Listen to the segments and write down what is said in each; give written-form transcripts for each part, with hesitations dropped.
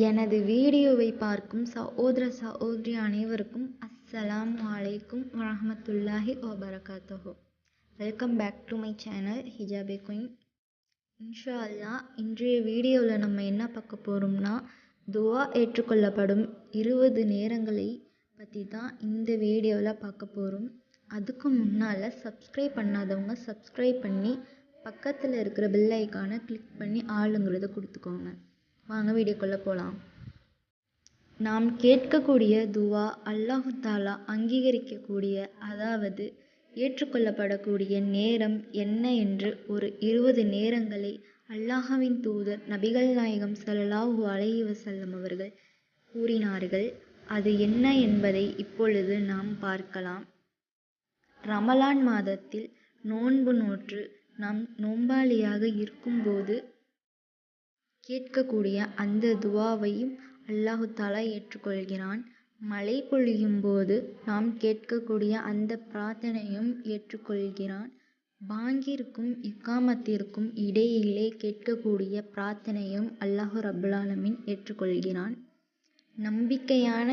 எனது வீடியோவை பார்க்கும் சகோதர சகோதரி அனைவருக்கும் அஸ்ஸலாமு அலைக்கும் வரஹ்மத்துல்லாஹி வபரகாத்துஹு. Welcome back to my channel hijabi queen. இன்ஷா அல்லாஹ் இன்றைய வீடியோவில் நம்ம என்ன பார்க்க போகிறோம்னா, துவா ஏற்றுக்கொள்ளப்படும் 20 நேரங்களை பற்றி தான் இந்த வீடியோவில் பார்க்க போகிறோம். அதுக்கு முன்னால் சப்ஸ்கிரைப் பண்ணாதவங்க சப்ஸ்கிரைப் பண்ணி பக்கத்தில் இருக்கிற பெல் ஐக்கானை கிளிக் பண்ணி ஆளுங்கிறத கொடுத்துக்கோங்க. வாங்க வீடியோக்குள்ளே போகலாம். நாம் கேட்கக்கூடிய துவா அல்லாஹு தாலா அங்கீகரிக்கக்கூடிய, அதாவது ஏற்றுக்கொள்ளப்படக்கூடிய நேரம் என்ன என்று ஒரு 20 நேரங்களை அல்லாஹ்வின் தூதர் நபிகள் நாயகம் ஸல்லல்லாஹு அலைஹி வஸல்லம் அவர்கள் கூறினார்கள். அது என்ன என்பதை இப்பொழுது நாம் பார்க்கலாம். ரமலான் மாதத்தில் நோன்பு நோற்று நாம் நோன்பாளியாக இருக்கும்போது கேட்கக்கூடிய அந்த துவாவையும் அல்லாஹு தாலா ஏற்றுக்கொள்கிறான். மழை பொழியும் போது நாம் கேட்கக்கூடிய அந்த பிரார்த்தனையும் ஏற்றுக்கொள்கிறான். பாங்கிற்கும் இக்காமத்திற்கும் இடையிலே கேட்கக்கூடிய பிரார்த்தனையும் அல்லாஹ் ரப்புல் ஆலமீன் ஏற்றுக்கொள்கிறான். நம்பிக்கையான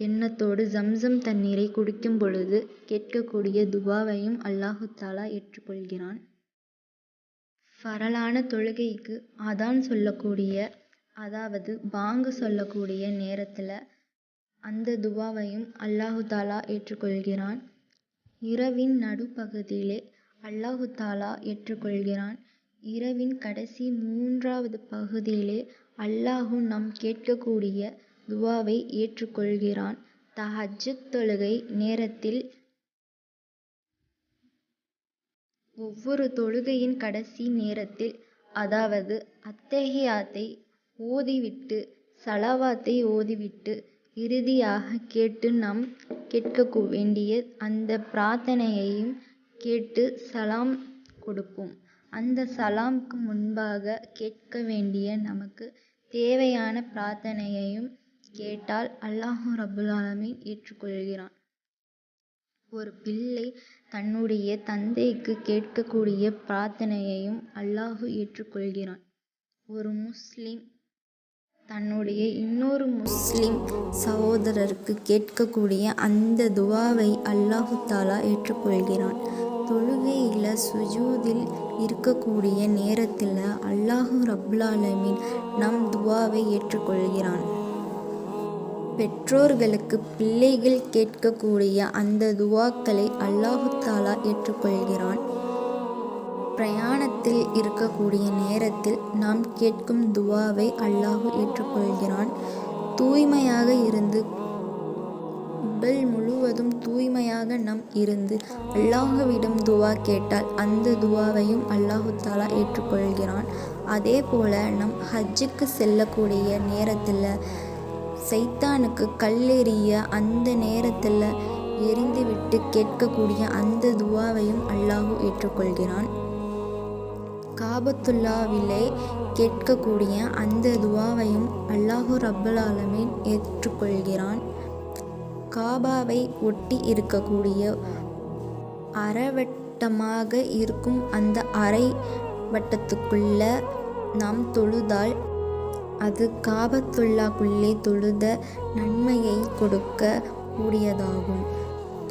எண்ணத்தோடு ஜம்சம் தண்ணீரை குடிக்கும் பொழுது கேட்கக்கூடிய துவாவையும் அல்லாஹு தாலா ஏற்றுக்கொள்கிறான். ஃபரலான தொழுகைக்கு அதான் சொல்லக்கூடிய, அதாவது பாங்கு சொல்லக்கூடிய நேரத்தில் அந்த துவாவையும் அல்லாஹு தாலா ஏற்றுக்கொள்கிறான். இரவின் நடுப்பகுதியிலே அல்லாஹு தாலா ஏற்றுக்கொள்கிறான். இரவின் கடைசி 3வது பகுதியிலே அல்லாஹு நாம் கேட்கக்கூடிய துவாவை ஏற்றுக்கொள்கிறான். தஹஜ்ஜுத் தொழுகை நேரத்தில் ஒவ்வொரு தொழுகையின் கடைசி நேரத்தில், அதாவது அத்தஹியாத்தை ஓதிவிட்டு ஸலவாத்தை ஓதிவிட்டு இறுதியாக கேட்டு நாம் கேட்க வேண்டிய அந்த பிரார்த்தனையையும் கேட்டு சலாம் கொடுப்போம். அந்த சலாமுக்கு முன்பாக கேட்க வேண்டிய நமக்கு தேவையான பிரார்த்தனையையும் கேட்டால் அல்லாஹ் ரப்புல் ஆலமீன் ஏற்றுக்கொள்கிறான். ஒரு பிள்ளை தன்னுடைய தந்தைக்கு கேட்கக்கூடிய பிரார்த்தனையையும் அல்லாஹ் ஏற்றுக்கொள்கிறான். ஒரு முஸ்லிம் தன்னுடைய இன்னொரு முஸ்லிம் சகோதரருக்கு கேட்கக்கூடிய அந்த துவாவை அல்லாஹு தாலா ஏற்றுக்கொள்கிறான். தொழுகையில் சுஜூதில் இருக்கக்கூடிய நேரத்தில் அல்லாஹ் ரப்புல் ஆலமீன் நம் துவாவை ஏற்றுக்கொள்கிறான். பெற்றோர்களுக்கு பிள்ளைகள் கேட்கக்கூடிய அந்த துவாக்களை அல்லாஹு தாலா ஏற்றுக்கொள்கிறான். பிரயாணத்தில் இருக்கக்கூடிய நேரத்தில் நாம் கேட்கும் துவாவை அல்லாஹ் ஏற்றுக்கொள்கிறான். தூய்மையாக இருந்து உடல் முழுவதும் தூய்மையாக நாம் இருந்து அல்லாஹ்விடம் துவா கேட்டால் அந்த துவாவையும் அல்லாஹு தாலா ஏற்றுக்கொள்கிறான். அதே போல நம் ஹஜ்ஜுக்கு செல்லக்கூடிய நேரத்தில் சைத்தானுக்கு கல்லெறிய அந்த நேரத்தில் எரிந்துவிட்டு கேட்கக்கூடிய அந்த துவாவையும் அல்லாஹ் ஏற்றுக்கொள்கிறான். காபத்துல்லாவிலே கேட்கக்கூடிய அந்த துவாவையும் அல்லாஹ் ரப்புல் ஆலமீன் ஏற்றுக்கொள்கிறான். காபாவை ஒட்டி இருக்கக்கூடிய அரைவட்டமாக இருக்கும் அந்த அரை வட்டத்துக்குள்ள நாம் தொழுதால் அது காபத்துல்லாக்குள்ளே தொழுத நன்மையை கொடுக்க கூடியதாகும்.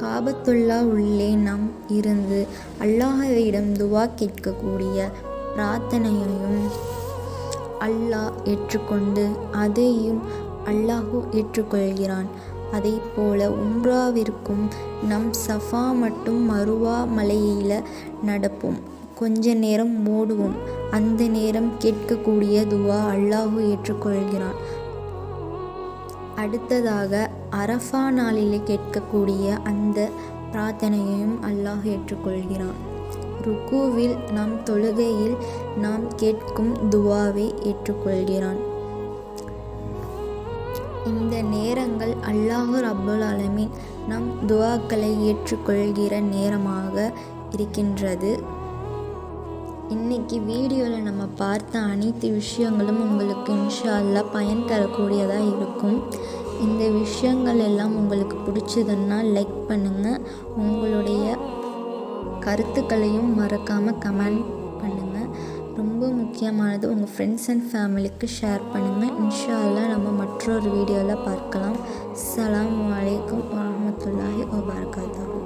காபத்துல்லா உள்ளே நாம் இருந்து அல்லாஹ்விடம் துவா கேட்கக்கூடிய பிரார்த்தனையையும் அல்லாஹ் ஏற்றுக்கொண்டு அதையும் அல்லாஹ் ஏற்றுக்கொள்கிறான். அதே போல உம்ராவிற்கும் நம் சஃபா மற்றும் மருவா மலையில் நடப்போம். கொஞ்ச நேரம் ஓடுவோம். அந்த நேரம் கேட்கக்கூடிய துவா அல்லாஹ் ஏற்றுக்கொள்கிறான். அடுத்ததாக அரஃபா நாளிலே கேட்கக்கூடிய அந்த பிரார்த்தனையையும் அல்லாஹ் ஏற்றுக்கொள்கிறான். ருக்குவில் நாம் தொழுகையில் நாம் கேட்கும் துவாவை ஏற்றுக்கொள்கிறான். இந்த நேரங்கள் அல்லாஹ் ரப்புல் ஆலமீன் நம் துவாக்களை ஏற்றுக்கொள்கிற நேரமாக இருக்கின்றது. இன்னைக்கு வீடியோவில் நம்ம பார்த்த அனைத்து விஷயங்களும் உங்களுக்கு இன்ஷா அல்லாஹ் பயன் தரக்கூடியதாக இருக்கும். இந்த விஷயங்கள் எல்லாம் உங்களுக்கு பிடிச்சதுன்னா லைக் பண்ணுங்கள். உங்களுடைய கருத்துக்களையும் மறக்காமல் கமெண்ட் பண்ணுங்கள். ரொம்ப முக்கியம். முக்கியமானது உங்கள் ஃப்ரெண்ட்ஸ் அண்ட் ஃபேமிலிக்கு ஷேர் பண்ணுங்கள். இன்ஷா அல்லாஹ் நம்ம மற்றொரு வீடியோவில் பார்க்கலாம். அஸ்ஸலாமு அலைக்கும் வரஹ்மத்துல்லாஹி வபரகாத்துஹு.